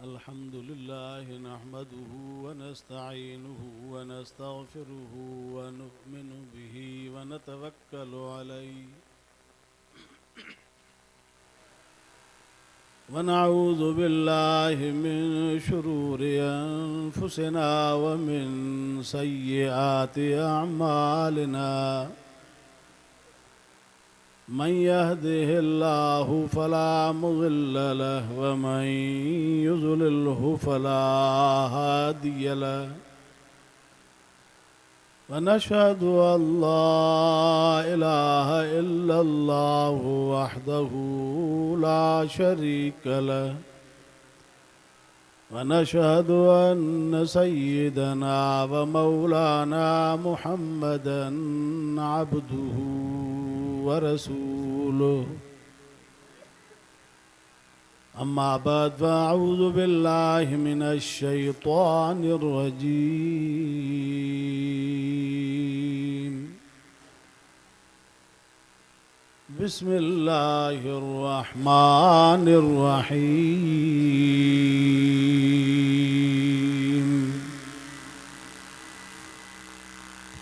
अल्हम्दुलिल्लाह नहमदुहु व नस्तईनुहु व नस्तगफिरुहु व नु'मिनु बिही व नतवक्कलु अलैहि व नऊज़ु बिल्लाहि मिन शुरूरि अनफुसिना व मिन सय्यिआति अअमालिना मन यहदिहिल्लाहु फला मुज़िल्ल लहु व मन युज़लिल्हु फला हादिय लहु व नशहदु अल्ला इलाहा इल्लल्लाहु वहदहु ला शरीक लहु व नशहदु अन्न सय्यिदना व मौलाना मुहम्मदन अब्दुहु व रसूलुहु अम्मा बाद फ़अऊज़ु बिल्लाहि मिनश शैतानिर रजीम बिस्मिल्लाहिर रहमानिर रहीम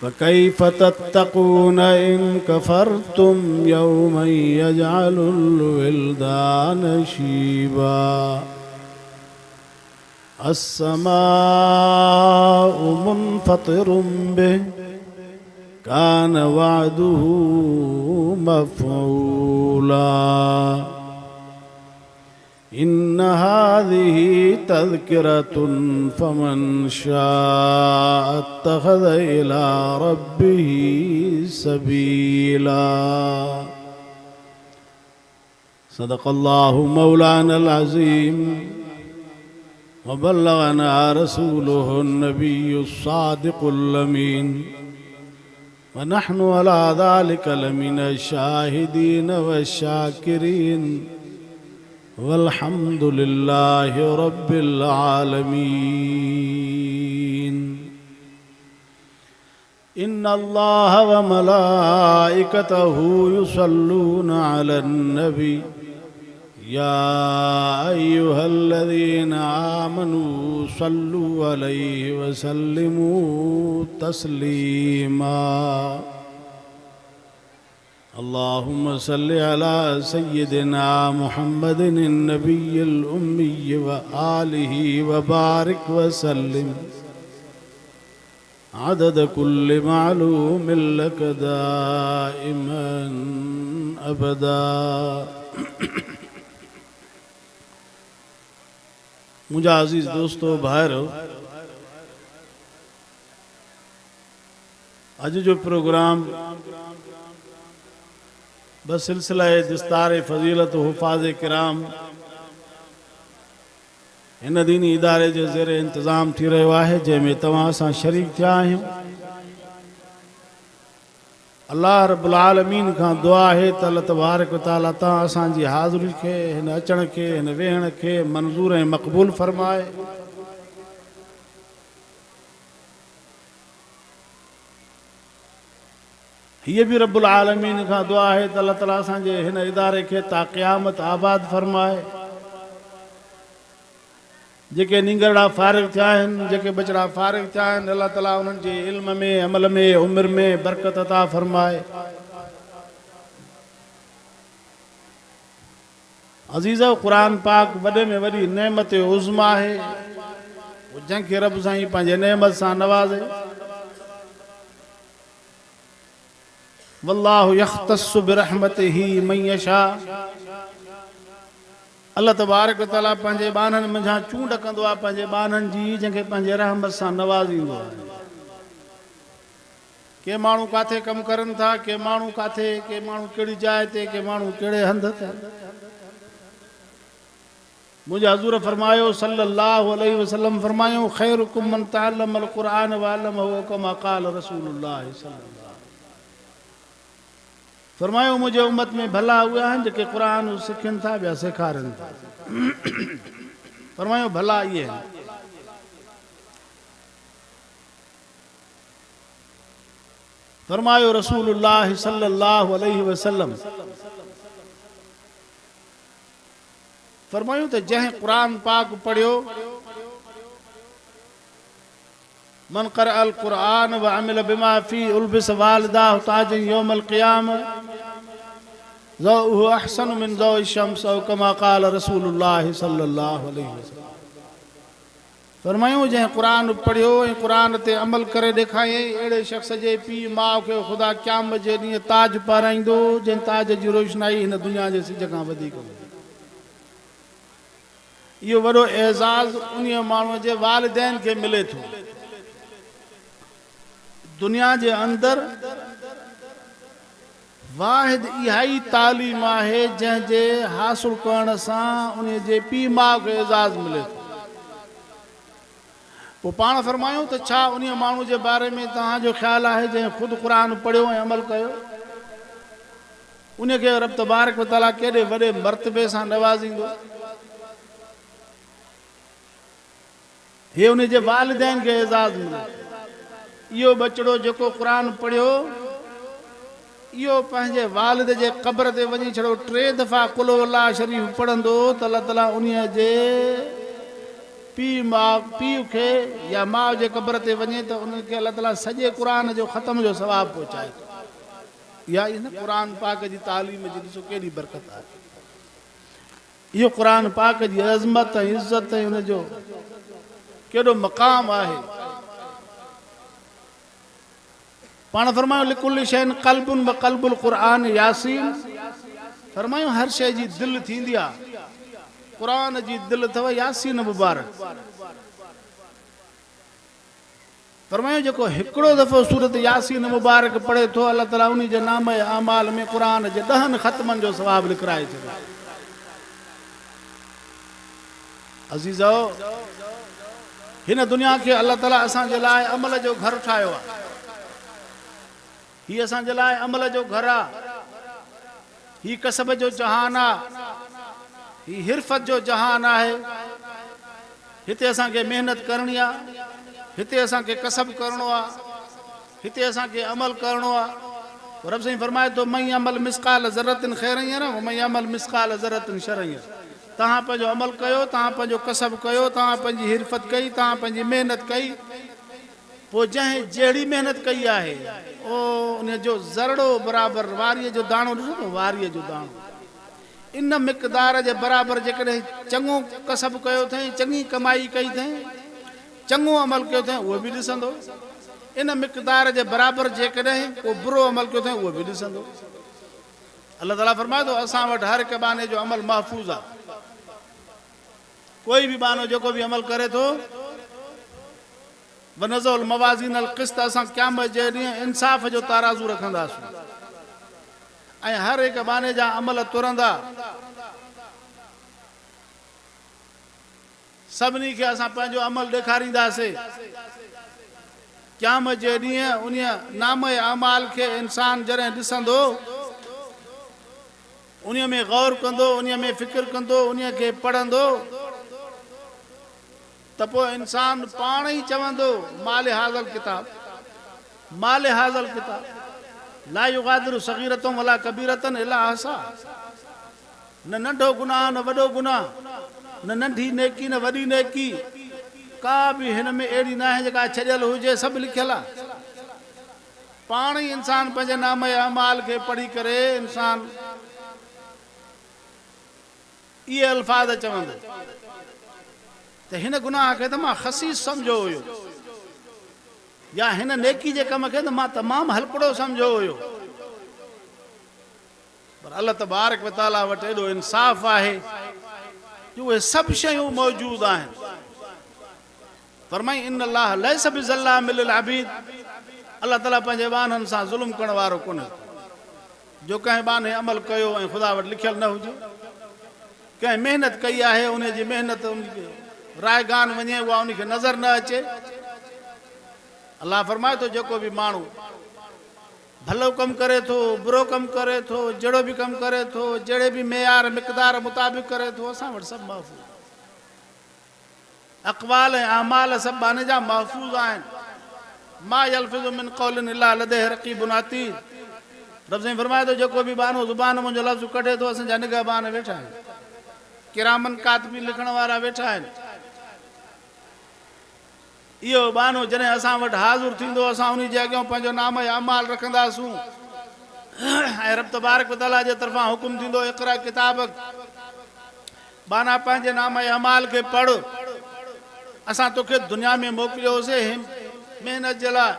फ़कैफ़ तत्तक़ून इन कफ़रतुम यौमन यजअलुल विल्दान शीबा अस्समाउ मुन्फ़तिरुम बिहि कान वअदुहु मफ़ऊला इन्न हाज़िही तज़किरतुन फ़मन शाअ अत्तख़ज़ इला रब्बिही सबीला सदक़ल्लाहु मौलानल अज़ीम व बल्लगना रसूलुहुन नबियुस सादिक़ुल अमीन व नहनु अला ज़ालिका लमिनश शाहिदीन वश्शाकिरीन वल्हम्दुलिल्लाहि रब्बिल आलमीन इन्नल्लाह व मलाइकतहु युसल्लूना अलन नबी या अय्युहल्लज़ीना आमनू सल्लु अलैहि व सल्लिमू तस्लीमा अल्लाहुम्मा सल्लि अला सय्यिदिना मुहम्मदिन नबिय्यिल उम्मी व आलिहि व बारिक व सल्लिम अदद कुल्लि मालूमिन लक दाइमन अबदा। मुझा अजीज दोस्तों भाइरों, अज जो प्रोग्राम बस सिलसिला दिस्तार फ़ज़ीलत हुफ़ाज़ किराम इन दीनी इदारे जे ज़ेर इंतज़ाम थी रहियो आहे, जंहिंमें तव्हां सां शरीक थिया आहियूं। अल्लाह रब्बुल आलमीन खां दुआ आहे त अल्लाह तबारक व तआला तां असांजी हाज़िरी खे, हिन अचण खे, हिन वेहण खे मंज़ूर ऐं मक़बूल फ़रमाए। हीअ बि रब्बुल आलमीन खां दुआ आहे त अल्लाह ताला असांजे हिन इदारे खे ता क़यामत आबाद फ़रमाए। जेके नींगरड़ा फ़ारिग़ थिया आहिनि, जेके बचड़ा फ़ारिग़ थिया आहिनि, अल्लाह ताला उन्हनि जे इल्म में, अमल में, उमिरि में बरकत अता फ़रमाए। अज़ीज़, क़ुरान पाक वॾे में वॾी नेमत उज़्मा आहे, जंहिंखे रब साईं पंहिंजे नेमत सां नवाज़े। वल्लाहु यख़्तस्सु बिरहमतिही मन यशा। अल्लाह तबारक व तआला पंहिंजे बाननि मंझां चूंड कंदो आहे, पंहिंजे बाननि जी, जंहिंखे पंहिंजे रहमत सां नवाज़ींदो आहे। के माण्हू काथे कमु करनि था, के माण्हू काथे, के माण्हू कहिड़ी जाइ ते, के माण्हू कहिड़े हंध ते। मुंहिंजे हज़ूर फरमायो सल्लल्लाहु अलैहि वसल्लम फरमायो ख़ैरुकुम मन तअल्लमल क़ुरआन व अल्लमहु कमा क़ाल रसूलुल्लाह सल्लल्लाहु। फरमायो मुझे उम्मत में भला हुआ है जेके कुरान सिखनि था, ॿिया सेखारनि था। फरमायो भला ये है। फरमायो रसूलुल्लाह सल्लल्लाहु अलैहि वसल्लम फरमायूं त जंहिं क़ुरान पाक पढ़ियो मन कर अल क़ुरान व अमिल बिमा फी उल्बिस वालिदाहु ताज यौमल क़ियामह ज़ौहु अहसन मिन ज़ौइ शम्स औ कमा क़ाल रसूलुल्लाह सल्लल्लाहु अलैहि वसल्लम। फरमायूं जंहिं क़ुरान पढ़ियो ऐं क़ुरान ते अमल करे ॾेखारियईं अहिड़े शख़्स जे पीउ माउ खे ख़ुदा क़यामत जे ॾींहुं ताज पाराईंदो जंहिं ताज जी रोशनाई हिन दुनिया जे सिज खां वधीक हूंदी। इहो वॾो एज़ाज़ उन माण्हूअ जे वालिदैन खे मिले थो। दुनिया जे अंदरि वाहिद इहा ई तालीम आहे जंहिंजे हासिल करण सां उन जे पीउ माउ खे एज़ाज़ मिले थो। पोइ पाण फरमायूं त छा उन माण्हू जे बारे में तव्हांजो ख़्यालु आहे जंहिं ख़ुदि क़ुरान पढ़ियो ऐं अमल कयो उनखे रब तबारक व तआला केॾे वॾे मर्तबे सां नवाज़ींदो। हे उन जे वालिदैन खे एज़ाज़ मिले। इहो बचिड़ो जेको क़ुरान पढ़ियो इहो पंहिंजे वालिद जे क़ब्र ते वञी छड़ो 3 दफ़ा कुल अल्लाह शरीफ़ पढ़ंदो त अल्लाह ताला उन जे पीउ खे या माउ जे क़ब्र ते वञे त उनखे अल्लाह ताला सॼे क़ुरान जो ख़त्म जो सवाबु पहुचाए थो। या इन क़ुरान पाक जी तालीम जी ॾिसो केॾी बरकत आहे। इहो क़ुरान पाक जी अज़मत ऐं इज़त ऐं उनजो केॾो मक़ाम आहे। पाण फरमायूं लिकुल शैन क़ल्बुन व क़ल्बुल क़ुरान यासीन। फरमायूं हर शइ जी दिलि थींदी आहे। क़ुरान जी दिलि अथव यासीन मुबारक। फरमायूं जेको हिकिड़ो दफ़ो सूरत यासीन मुबारक पढ़े थो अल्लाह ताला उन जे नाम जे अमाल में क़ुरान जे 10 ख़त्मनि जो सवाबु लिखाए छॾियो। अज़ीज़ो हिन दुनिया खे अल्लाह ताला असांजे लाइ अमल जो घर ठाहियो आहे। हीअ असांजे लाइ अमल जो घर आहे। हीअ कसब जो जहान आहे। ही हिरफत जो जहान आहे। हिते असांखे महिनत करणी आहे। हिते असांखे कसब करणो आहे। हिते असांखे अमल करणो आहे। रब साईं फरमाए थो मई अमल मिसकाल ज़रतिन ख़ैरन यरा व मई अमल मिसकाल ज़रतिन शरन यरा। तव्हां पंहिंजो अमल कयो, तव्हां पंहिंजो कसब कयो, तव्हां पंहिंजी हिरफत कई, तव्हां पंहिंजी महिनत कई। पोइ जंहिं जहिड़ी महिनत कई आहे ओ उन जो ज़रड़ो बराबरि वारीअ जो दाणो ॾिसो न वारीअ जो दाणो इन मिक़दार जे बराबरि जेकॾहिं चङो कसब कयो अथई चङी कमाई कई अथई चङो अमल कयो अथई उहो बि ॾिसंदो। इन मिक़दार जे बराबरि जेकॾहिं को बुरो अमल कयो अथई उहो बि ॾिसंदो। अल्लाह ताला फरमाए थो असां वटि हर हिकु बाने जो अमल महफ़ूज़ आहे। कोई बि बानो जेको बि अमल करे थो वनज़ुल मवाज़ीन अल क़िस्त असां क़यामत जे ॾींहुं इंसाफ़ जो ताराज़ू रखंदासीं ऐं हर हिकु बाने जा अमल तुरंदा। सभिनी खे असां पंहिंजो अमल ॾेखारींदासीं। क़यामत जे ॾींहुं उन नाम जे अमाल खे इंसान जॾहिं ॾिसंदो उन में गौर कंदो उन में फ़िक्र कंदो उन खे पढ़ंदो त पोइ इंसान पाण ई चवंदो माल हाज़ल किताब माल हाज़ल किताब ला युगादिरु सगीरतुम वला कबीरतन इला अहसा। न नंढो गुनाह न वॾो गुनाह न नंढी नेकी न वॾी नेकी का बि हिन में अहिड़ी न आहे जेका छॾियल हुजे सभु लिखियल आहे। पाण ई इंसान पंहिंजे नाम जे अमाल खे पढ़ी करे इंसान इहे अल्फाज़ चवंदो त हिन गुनाह खे त मां ख़सीस सम्झो हुयो या हिन नेकी जे कम खे त मां तमामु हलकड़ो सम्झो हुयो। पर अल्लाह तबारक व तआला वटि एॾो इंसाफ़ आहे जो उहे सभु शयूं मौजूदु आहिनि। फरमाई इन अल्लाह लैस बिज़ल्लाम लिल अबीद। अल्लाह ताला पंहिंजे बाननि सां ज़ुल्म करण वारो कोन्हे। जो कंहिं बाने अमल कयो ऐं ख़ुदा वटि लिखियलु न हुजे कंहिं महिनत कई आहे उन जी महिनत उनखे रायगान वञे उहा उनखे नज़र न अचे। अल्लाह फरमाए थो जेको बि माण्हू भलो कमु करे थो बुरो कमु करे थो जहिड़ो बि कमु करे थो जहिड़े बि मेयार मिक़दार मुताबिक़ करे थो असां वटि सभु महफ़ूज़ अक़वाल ऐं अमाल सभु बाने जा महफ़ूज़ आहिनि। मा यल्फ़िज़ु मिन क़ौलिन इल्ला लदैहि रक़ीबुन अतीद। रब साईं फरमाए थो जेको बि बानो ज़ुबान मुंहिंजो लफ़्ज़ कढे थो असांजा निगहबान वेठा आहिनि। किरामन कातबी लिखण वारा वेठा आहिनि। इहो बानो जॾहिं असां वटि हाज़ुर थींदो असां उन जे अॻियां पंहिंजो नाम या अमाल रखंदासूं ऐं रब तबारक व तआला जे तरफ़ां हुकुम थींदो इक़रा किताब बाना पंहिंजे नाम या अमाल खे पढ़। असां तोखे दुनिया में मोकिलियोसीं महिनत जे लाइ,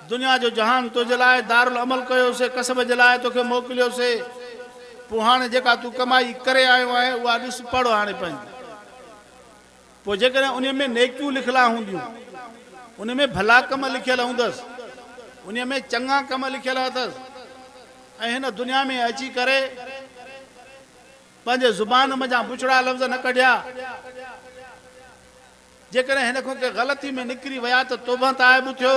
दुनिया जो जहान तुंहिंजे लाइ दारुल अमल कयोसीं, कसब जे लाइ तोखे मोकिलियोसीं। पोइ हाणे जेका तूं कमाई करे आयो आहे उहा ॾिस पढ़ हाणे पंहिंजी। पोइ जेकॾहिं उन में नेकियूं लिखियलु हूंदियूं, उन में भला कम लिखियलु हूंदसि, उन में चङा कम लिखियलु अथसि ऐं हिन दुनिया में अची करे पंहिंजे ज़ुबान मथां बुछड़ा लफ़्ज़ न कढिया, जेकॾहिं हिन खां कंहिं ग़लती में निकिरी विया त तौबा ताइब थियो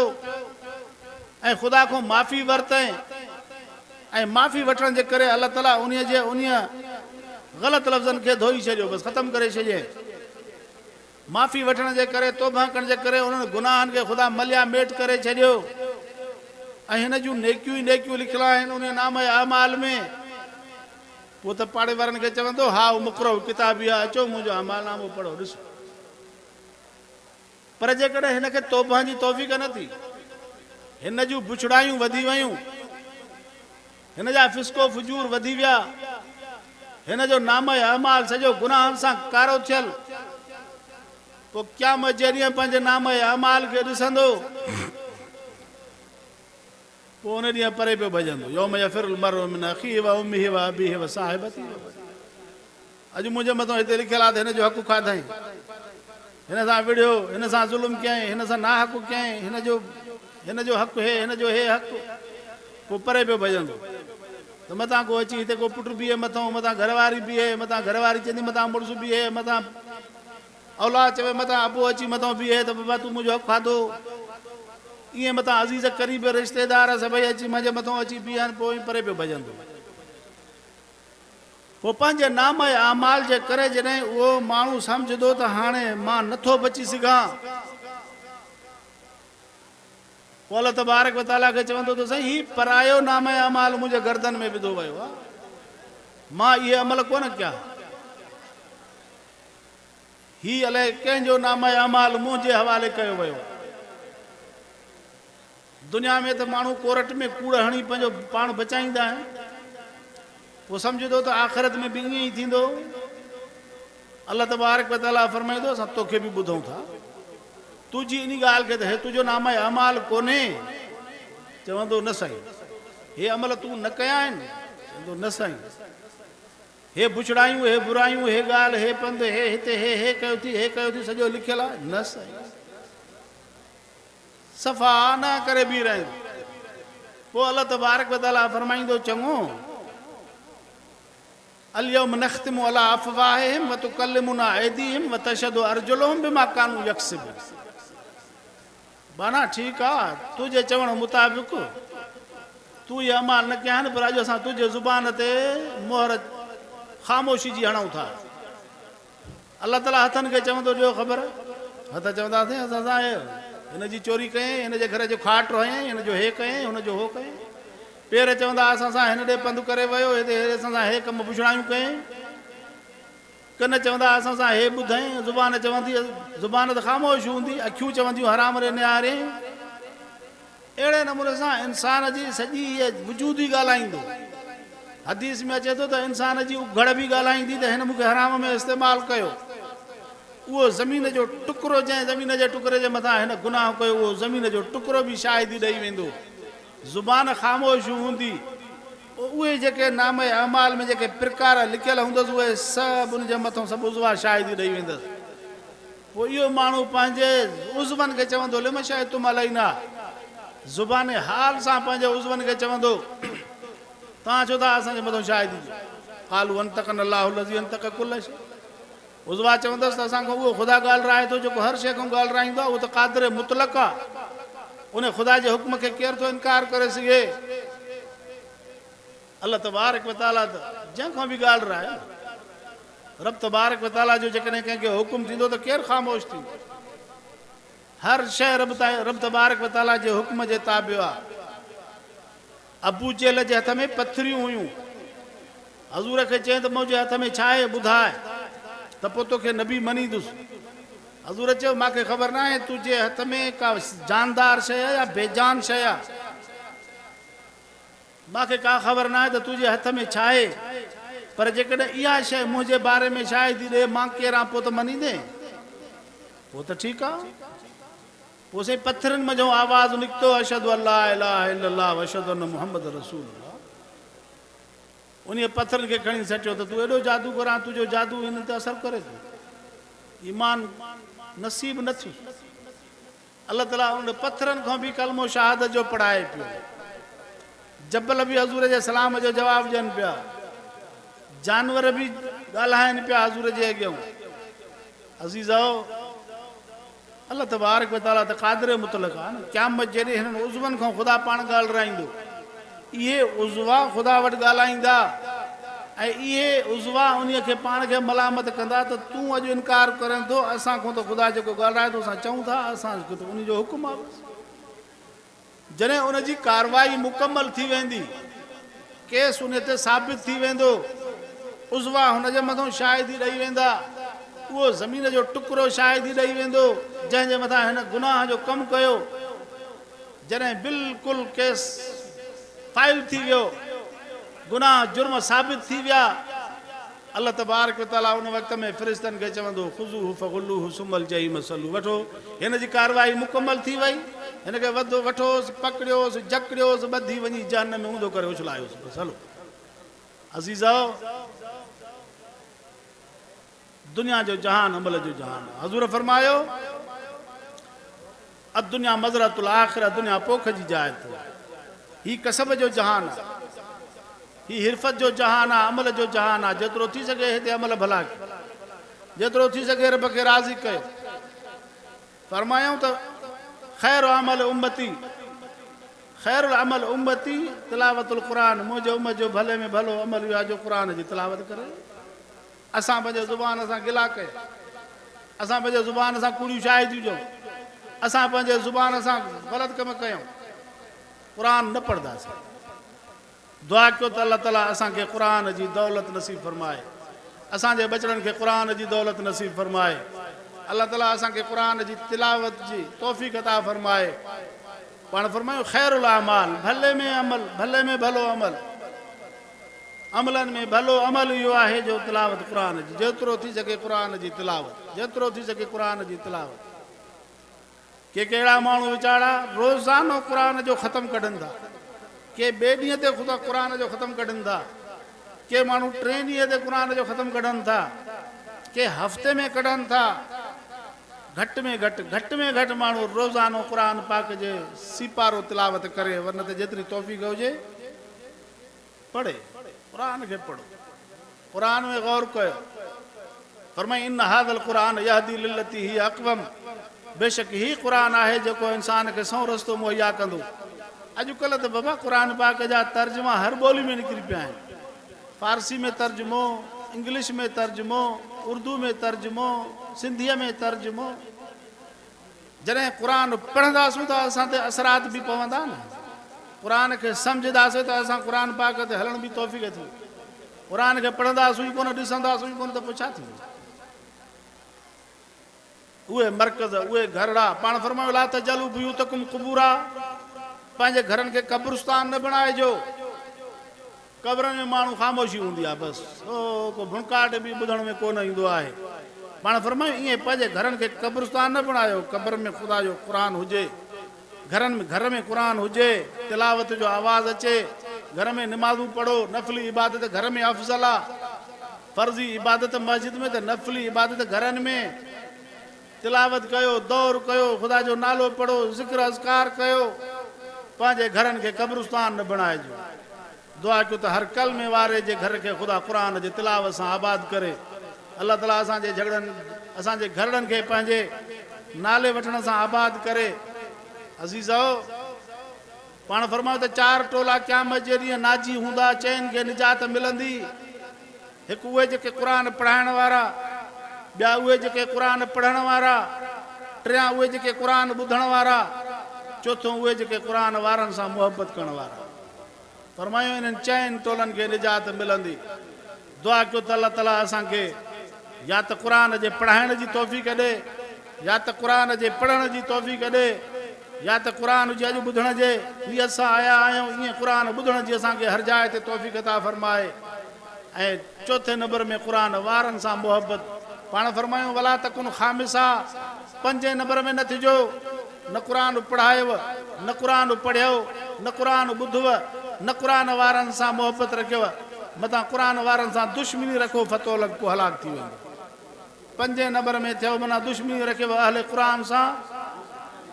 ऐं ख़ुदा खां माफ़ी वरितई ऐं माफ़ी वठण जे करे अलाह ताला उन ग़लति लफ़्ज़नि खे धोई छॾियो, बसि ख़तमु करे छॾियईं। माफ़ी वठण जे करे, तौबा करण जे करे उन्हनि गुनाहनि खे ख़ुदा मलिया मेट करे छॾियो ऐं हिन जूं नेकियूं ई नेकियूं लिखियल आहिनि उन नाम जे अमाल में। पोइ त पाड़े वारनि खे चवंदो हा मुक़रो किताबी आहे, अचो मुंहिंजो अमालनामो पढ़ो ॾिसो। पर जेकॾहिं हिनखे तौबा जी तौफ़ीक़ न थी, हिन जूं बुछड़ायूं वधी वयूं, हिन जा फिस्को फुजूर वधी विया, हिन जो नाम अमाल सॼो गुनाहनि सां कारो थियल, पोइ क़यामत जे ॾींहुं पंहिंजे नाम अमाल खे ॾिसंदो, पोइ उन ॾींहुं परे पियो भॼंदो। यौम यफ़िरुल मर्उ मिन अख़ीहि व उम्मिहि व अबीहि व साहिबतिहि। अॼु मुंहिंजे मथां हिते लिखियलु आहे त हिन जो हक़ खाधई, हिन सां विढ़ियो, हिन सां ज़ुल्म कयईं, हिन सां ना हक़ कयईं, हिन जो हक़ हे, हिन जो हे हक़। पोइ परे पियो भॼंदो त मथां को अची हिते को पुटु बीहे, मथां घरवारी बीहे, मथां घरवारी चवंदी मथां मुड़ुसु बीहे, मथां औलाद चवे मथां अबो अची मथां बीहे त बाबा तूं मुंहिंजो हक़ खाधो। ईअं मथां अज़ीज़ क़रीब रिश्तेदार सभई अची मुंहिंजे मथां अची बीहनि, पोइ परे पियो भॼंदो। पोइ पंहिंजे नाम अमाल जे करे जॾहिं उहो माण्हू सम्झंदो त हाणे मां नथो बची सघां, पोइ अल्लाह तबारक व तआला खे चवंदो त साईं ही परायो नाम अमाल मुंहिंजे गर्दन में विधो वियो आहे, मां इहे अमल कोन कया, ही अलाए कंहिंजो नाम अमाल मुंहिंजे हवाले कयो वियो। दुनिया में त माण्हू कोर्ट में कूड़ हणी पंहिंजो पाण बचाईंदा आहिनि, पोइ सम्झंदो त आख़िरत में बि ईअं ई थींदो। अल्लाह तबारक व तआला फरमाईंदो असां तोखे बि ॿुधूं था, तुंहिंजी इन ॻाल्हि खे त हे तुंहिंजो नाम अमाल कोन्हे, चवंदो न साईं हे अमल तूं न कया आहिनि, चवंदो न साईं हे बुछड़ायूं, हे बुरायूं, हे ॻाल्हि, हे पंध, हे हिते हे कयो थी, हे कयो थी, सॼो लिखियलु आहे न साईं, सफ़ा न करे बीह रहियो। पोइ अल्लाह तबारक व तआला फरमाईंदो चङो अल-यौम नख़्तिमु अला अफ़वाहिहिम व तुकल्लिमुना ऐदीहिम व तशहदु अर्जुलुहुम बिमा कानू यक्सिबून। बाना ठीकु आहे, तुंहिंजे चवण मुताबिक़ तूं इहे अमाल न कया आहिनि, पर अॼु असां तुंहिंजे ज़ुबान ते मोहर ख़ामोशी जी हणूं था। अल्लाह ताला हथनि खे चवंदो ॾियो ख़बर, हथ चवंदासीं असां हिन जी चोरी कयईं, हिन जे घर जो खाट रोयईं, हिन जो हे कयईं, हुन जो हो कयईं। पेर चवंदा असां सां हिन ॾे पंधु करे वियो, हिते असां सां हे कमु बुछड़ायूं कयईं। कन चवंदा असां सां हे ॿुधईं, ज़ुबान चवंदी, ज़ुबान त ख़ामोश हूंदी, अखियूं चवंदियूं हराम रे निहारे। अहिड़े नमूने सां इंसान जी सॼी इहा वजूद ई ॻाल्हाईंदो। हदीस में अचे थो त इंसान जी उघड़ बि ॻाल्हाईंदी त हिन मूंखे हराम में इस्तेमालु कयो। उहो ज़मीन जो टुकड़ो जंहिं ज़मीन जे टुकड़े जे मथां हिन गुनाह कयो, उहो ज़मीन जो टुकड़ो बि शाहिदी ॾेई वेंदो। ज़ुबान ख़ामोश हूंदी, उहे जेके नाम अमाल में जेके प्रकार लिखियल हूंदसि उहे सभु उनजे मथां सभु उज़वा शाहिदी ॾेई वेंदसि। पोइ इहो माण्हू पंहिंजे उज़वनि खे चवंदो लिम शइ तुम अलैना, ज़ुबान हाल सां पंहिंजे उज़वनि खे चवंदो तव्हां छो था असांजे मथां शाहिदी ॾियो। क़ालू अंतक़न अल्लाहु लज़ी अंतक़ कुल शइ। उज़वा चवंदसि त असांखां उहो ख़ुदा ॻाल्हाए थो जेको हर शइ खां ॻाल्हाईंदो आहे, उहो त क़ादिर मुतलक़ आहे, उन ख़ुदा जे हुक्म खे केरु थो इनकार करे सघे। अल्लाह तबारक व तआला त जंहिंखां बि ॻाल्हाए, रब तबारक व तआला जो जेकॾहिं कंहिंखे हुकुम थींदो त केरु ख़ामोश थींदो। हर शइ रब तबारक व तआला जे हुक्म जे ताबियो आहे। अबू जेल जे हथ में पथरियूं हुयूं, हज़ूर खे चई त मुंहिंजे हथ में छा आहे ॿुधाए त पोइ तोखे नबी मञींदुसि। हज़ूर चयो मूंखे ख़बर न आहे तुंहिंजे हथ में का जानदार शइ आहे या बेजान शइ आहे, मूंखे का ख़बर न आहे त तुंहिंजे हथ में छा आहे, पर जेकॾहिं इहा शइ मुंहिंजे बारे में छा आहे थी ॾे मां केरु आहियां पोइ त मञींदे, पोइ त ठीकु आहे। पोइ साईं पथरनि मंझो आवाज़ु निकितो अशहदु अल्ला इलाहा इल्लल्लाह व अशहदु अन्न मुहम्मद रसूलुल्लाह। उन पथरनि खे खणी सटियो त तूं एॾो जादू करां, तुंहिंजो जादू हिन ते असरु करे थो, ईमान नसीब न थियो। अलाह ताला उन पथरनि खां बि कलमो शहादत जो पढ़ाए पियो। जबल बि हज़ूर जे सलाम जो जवाबु ॾियनि पिया, जानवर बि ॻाल्हाइनि पिया हज़ूर जे अॻियां। अज़ीज़ो अलाह तबारक व तआला त क़ादिर मुतलक़ आहे न। क़यामत जॾहिं हिननि उज़वनि खां ख़ुदा पाण ॻाल्हाईंदो, इहे उज़वा ख़ुदा वटि ॻाल्हाईंदा ऐं इहे उज़वा उन खे पाण खे मलामत कंदा त तूं अॼु इनकार करें थो, असां खां त ख़ुदा जेको ॻाल्हाए थो असां चऊं था असांखे त उन जो हुकुम आहे। जॾहिं उनजी कारवाई मुकमल थी वेंदी, केस उन ते साबित थी वेंदो, उज़वा हुनजे मथां शाहिदी ॾेई वेंदा, उहो ज़मीन जो टुकड़ो शाहिदी ॾेई वेंदो जंहिंजे मथां हिन गुनाह जो कमु कयो। जॾहिं बिल्कुलु केस फाइल थी वियो, गुनाह जुर्म साबित थी विया, अल्लाह तबारक व तआला उन वक़्त में फ़रिश्तनि खे चवंदो ख़ुज़ूहु फ़ग़ुल्लूहु सुम्मल जहीम सलू, वठो हिन जी कारवाई मुकमल थी वई, हिन खे वठोसि पकड़ियोसि जकड़ियोसि ॿधी वञी जहन्नम में ऊंधो करे उछलायोसि। बसि हलो अज़ीज़ो, दुनिया जो जहान अमल जो जहान। हज़ूर फरमायो अदुनिया मज़रतुल आख़िरा, दुनिया पोख जी जाइ थो। ही कसब जो जहान आहे, ही हिरफत जो जहान आहे, अमल जो जहान आहे। जेतिरो थी सघे हिते अमल भला कयो, जेतिरो थी सघे रब खे राज़ी कयो। फरमायूं त ख़ैर अमल उम्मती, ख़ैर अमल उम्मती तिलावतुल क़ुरान, मुंहिंजे उम्मत जो भले में भलो अमल इहो आहे जो क़ुरान जी तिलावत करे। असां पंहिंजे ज़ुबान सां गिला कयो, असां पंहिंजे ज़ुबान सां कूड़ियूं शाहिदियूं ॾियूं, असां पंहिंजे ज़ुबान सां ग़लति कम कयूं, क़ुरान न पढ़ंदासीं। दुआ कयो त अलाह ताला असांखे क़ुरान जी दौलत नसीब फरमाए, असांजे बचड़नि खे क़ुरान जी दौलत नसीब फरमाए। अलाह ताला असांखे क़ुरान जी तिलावत जी तौफ़ीक़ अता फरमाए। पाण फरमायो ख़ैरुल अमाल, भले में अमल, भले में भलो अमल, अमलनि में भलो अमल इहो आहे जो तिलावत क़ुरान जी, जेतिरो थी सघे क़ुरान जी तिलावत, जेतिरो थी सघे क़ुरान जी तिलावत। के कहिड़ा माण्हू वीचारा रोज़ानो क़ुरान जो ख़तमु कढनि था, के ॿिए ॾींहं ते ख़ुदा क़ुरान जो ख़तमु कढनि था, के माण्हू 3 ॾींहं ते क़ुरान जो ख़तमु कढनि था, के हफ़्ते में कढनि था। घटि में घटि माण्हू रोज़ानो क़ुरान पाक जे सीपारो तिलावत करे, वरन त जेतिरी तौफ़ीक़ हुजे पढ़े, क़ुरान खे पढ़ो, क़ुरान में गौर कयो। फरमाई इन हाज़ल क़ुरान यहदी लिल्लती ही अक़वम, बेशक ही क़ुरान आहे जेको इंसान खे सौ रस्तो मुहैया कंदो। अॼुकल्ह त बाबा क़ुरान पाक जा तर्जुमा हर ॿोली में निकिरी पिया आहिनि, फारसी में तर्जुमो, इंग्लिश में तर्जुमो, उर्दू में तर्जुमो, सिंधीअ में तर्जुमो। जॾहिं क़ुरान पढ़ंदासीं त असां ते असरात बि पवंदा न, क़ुरान खे सम्झंदासीं त असां क़ुरान पाक ते हलण बि तौफ़ीक़ थी। क़ुरान खे पढ़ंदासीं कोन, ॾिसंदासीं कोन त पोइ छा थींदो। उहे मर्कज़, उहे घरड़ा, पाण फरमायो ला तजलू बुयूतकुम क़ुबूरा, पंहिंजे घरनि खे क़ब्रिस्तान न बणाइजो। क़ब्रनि में माण्हू ख़ामोशी हूंदी आहे, बसि को भुणकाट बि ॿुधण में कोन ईंदो आहे। पाण फरमायो ईअं पंहिंजे घरनि खे क़ब्रिस्तान न बणायो, क़ब्र में ख़ुदा जो क़ुरान हुजे, घर में क़ुरान हुजे, तिलावत जो आवाज़ अचे, घर में निमाज़ूं पढ़ो, नफ़ली इबादत घर में अफ़ज़ल आहे, फ़र्ज़ी इबादत मस्जिद में, त नफ़ली इबादत घरनि में। तिलावत कयो, दौर कयो, ख़ुदा जो नालो पढ़ो, ज़िक्र अज़कार कयो, पंहिंजे घरनि खे क़ब्रिस्तान न बणाइजो। दुआ कयो त हर कलमे वारे जे घर खे ख़ुदा क़ुरान जे तिलावत सां आबाद करे। अलाह ताला असांजे घरनि खे पंहिंजे नाले वठण सां आबाद करे। अज़ीज़ो, पाण फरमायो त 4 टोला क़यामत जे ॾींहुं नाजी हूंदा, चइनि खे निजात मिलंदी। हिकु उहे जेके क़ुरान पढ़ाइण वारा, ॿिया उहे जेके क़ुरान पढ़ण वारा, टियां उहे जेके क़ुरान ॿुधण वारा, चोथों उहे जेके क़ुरान वारनि सां मुहबत करण वारा। फरमायो इन्हनि 4 टोलनि खे निजात मिलंदी। दुआ कयो त अल्लाह ताला असांखे या त क़ुरान जे पढ़ाइण जी तौफ़ीक़ ॾे, या त क़ुरान जे पढ़ण जी तौफ़ीक़ ॾे, या त क़ुरान जे अॼु ॿुधण जे नीयत सां आया आहियूं ईअं क़ुरान ॿुधण जी असांखे हर जाइ ते तौफ़ीक़ अता फरमाए। ऐं चौथे नंबर में क़ुरान वारनि सां मुहबत। पाण फरमायूं वला तकुन ख़ामिसा, 5 नंबर में न थिजो, न क़ुरान पढ़ायव, न क़ुरान पढ़ियो, न क़ुरान ॿुधव, न क़ुरान वारनि सां मुहबत रखियव, मथां क़ुरान वारनि सां दुश्मनी रखो, फतो लॻ पोइ हलाक थी वेंदो। 5 नंबर में थियो माना दुश्मनी रखियव अहले क़ुरान सां।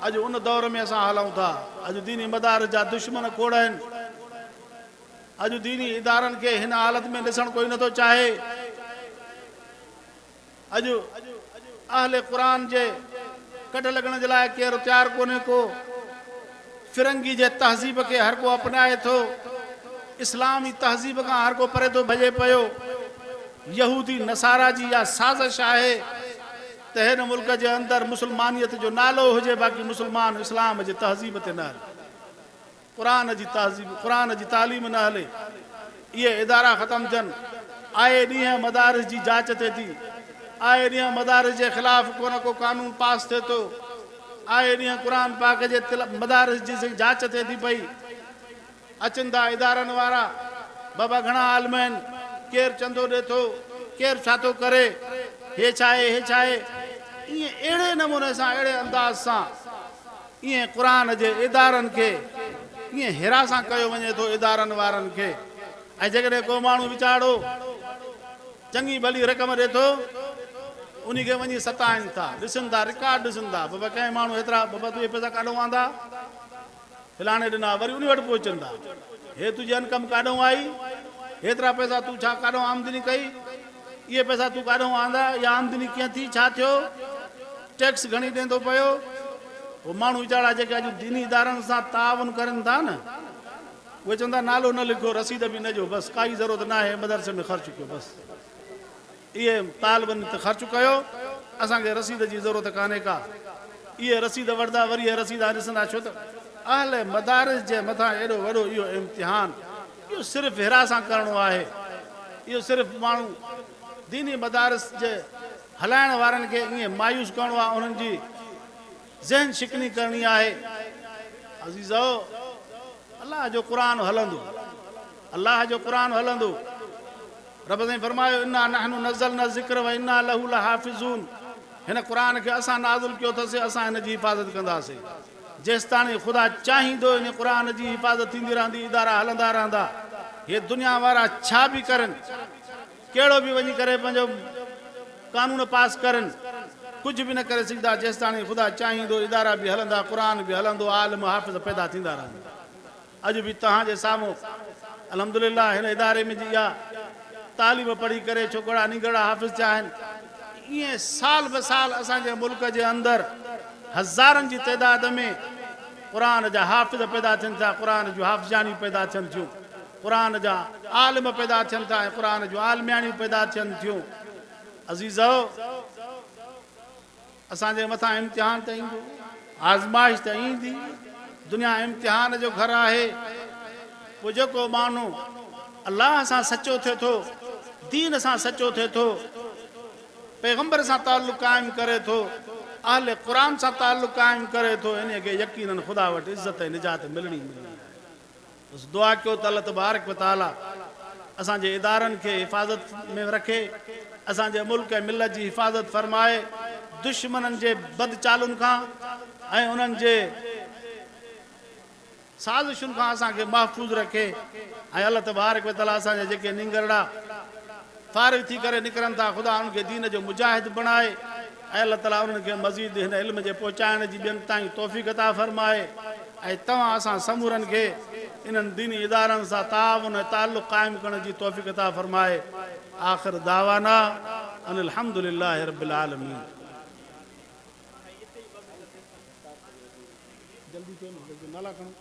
अॼु उन दौर में असां हलूं था। अॼु दीनी मदार जा दुश्मन खोड़ आहिनि। अॼु दीनी इदारनि खे हिन हालत में ॾिसणु कोई नथो चाहे। अॼु अहले क़ुरान जे कढ लॻण जे लाइ केरु तयारु कोन्हे को। फिरंगी जे तहज़ीब खे हर को अपनाए थो, इस्लामी तहज़ीब खां हर को परे थो भॼे पियो। यहूदी नसारा जी इहा साज़िश आहे त हिन मुल्क जे अंदरि मुस्लमानियत जो नालो हुजे, बाक़ी मुस्लमान इस्लाम जे तहज़ीब ते न हले, क़ुरान जी तहज़ीब क़ुरान जी तालीम न हले। इहे इदारा ख़तमु थियनि। आए ॾींहं मदारिस जी जांच थिए थी, आए ॾींहं मदारिस जे ख़िलाफ़ को न को कानून पास थिए थो, आए ॾींहं क़ुरान पाक जे मदारिस जी जांच थिए थी पई। अचनि था इदारनि वारा, बाबा घणा आलिम आहिनि, केरु चंदो ॾिए थो, केरु छा थो करे, हे छा आहे, हे छा आहे। ईअं अहिड़े नमूने सां, अहिड़े अंदाज़ सां ईअं क़ुरान जे इदारनि खे ईअं हिरासां कयो वञे थो इदारनि वारनि खे। ऐं जेकॾहिं को माण्हू वीचारो चङी भली रक़म ॾिए थो, उन खे वञी सताइनि था, ॾिसनि था, रिकॉर्ड ॾिसनि था, बाबा कंहिं माण्हू एतिरा, बाबा तूं इहे पैसा काॾों आंदा, फलाणे ॾिना, वरी उन वटि पहुचनि था, हे तुंहिंजी इनकम काॾों आई, हेतिरा पैसा तूं छा काॾों आमदनी कई, इहे पैसा तूं काॾों आंदा, या आमदनी कीअं थी, छा थियो, टैक्स घणी ॾींदो पियो। उहे माण्हू वीचारा जेके अॼु दीनी इदारनि सां ताउन करनि था न, उहे चवंदा नालो न लिखो, रसीद बि न ॾियो, बसि काई ज़रूरत न आहे, मदरसे में ख़र्चु कयो, बसि इहे तालिबनि ते ख़र्चु कयो, असांखे रसीद जी ज़रूरत कान्हे का। इहे रसीद वठंदा, वरी इहे रसीद ॾिसंदा, छो त अहले मदारिस जे मथां एॾो वॾो इहो इम्तिहान, इहो सिर्फ़ु हिरा सां करिणो आहे। इहो सिर्फ़ु माण्हू दीनी मदारिस जे हलाइण वारनि खे ईअं मायूस करिणो आहे, उन्हनि जी ज़हन शिकनी करणी आहे। अज़ीज़ो, अलाह जो क़ुरान हलंदो, अलाह जो क़ुरान हलंदो। रब साईं फरमायो इन्ना नहनु नज़लना ज़िक्र व इन्ना लहू लहाफ़िज़ून। हिन क़ुरान खे असां नाज़िल कयो अथसीं, असां हिन जी हिफ़ाज़त कंदासीं। जेसि ताणी ख़ुदा चाहींदो इन क़ुरान जी हिफ़ाज़त थींदी रहंदी, इदारा हलंदा रहंदा। हे दुनिया वारा छा बि करनि, कहिड़ो बि वञी करे पंहिंजो कानून पास करनि, कुझु बि न करे सघंदा जेसि ताणी ख़ुदा चाहींदो। इदारा बि हलंदा, क़ुरान बि हलंदो, आलिम हाफ़िज़ पैदा थींदा रहंदा। अॼु बि तव्हांजे साम्हूं अल्हम्दुलिल्लाह हिन इदारे में जी इहा तालीम पढ़ी करे छोकिरा निगड़ा हाफ़िज़ थिया आहिनि। ईअं साल ब साल असांजे मुल्क जे अंदरि हज़ारनि जी तइदाद में क़ुरान जा हाफ़िज़ पैदा थियनि था, क़ुरान जूं हाफ़िज़ानियूं पैदा थियनि थियूं, क़ुरान जा आलिम पैदा थियनि था, ऐं क़ुरान जूं आलिमियानियूं पैदा थियनि थियूं। अज़ीज़ो, असांजे मथां इम्तिहान त ईंदो, आज़माइश त ईंदी, दुनिया इम्तिहान जो घर आहे। पोइ जेको माण्हू अलाह सां सचो थिए थो, दीन सां सचो थिए थो, पैगंबर सां ताल्लुक़ क़ाइमु करे थो, अहले क़ुरान सां ताल्लुक़ क़ाइमु करे थो, इन खे यकीनन ख़ुदा वटि इज़त ऐं निजात मिलणी मिलणी। बसि दुआ कयो त अल्लाह तबारक व तआला असांजे इदारनि खे हिफ़ाज़त में रखे, असांजे मुल्क ऐं मिलत जी हिफ़ाज़त फ़रमाए, दुश्मननि जे बदचालुनि खां ऐं उन्हनि जे साज़िशुनि खां असांखे महफ़ूज़ रखे। ऐं अल्लाह तबारक व तआला असांजा जेके निंगरड़ा फारिग थी करे निकिरनि था, ख़ुदा उन्हनि खे दीन जो मुजाहिद बणाए, ऐं अल्लाह ताला उन्हनि खे मज़ीद हिन इल्म जे पहुचाइण जी ॿियनि ताईं तौफ़ीक़ अता फ़रमाए। ऐं तव्हां असां समूरनि खे इन्हनि दीनी इदारनि सां ताउन ऐं ताल्लुक़ क़ाइमु करण जी तौफ़ीक़ अता फ़रमाए। आख़िर दावाना अनिल हम्दुलिल्लाहि रब्बिल आलमीन। जल्दी नाला खणो।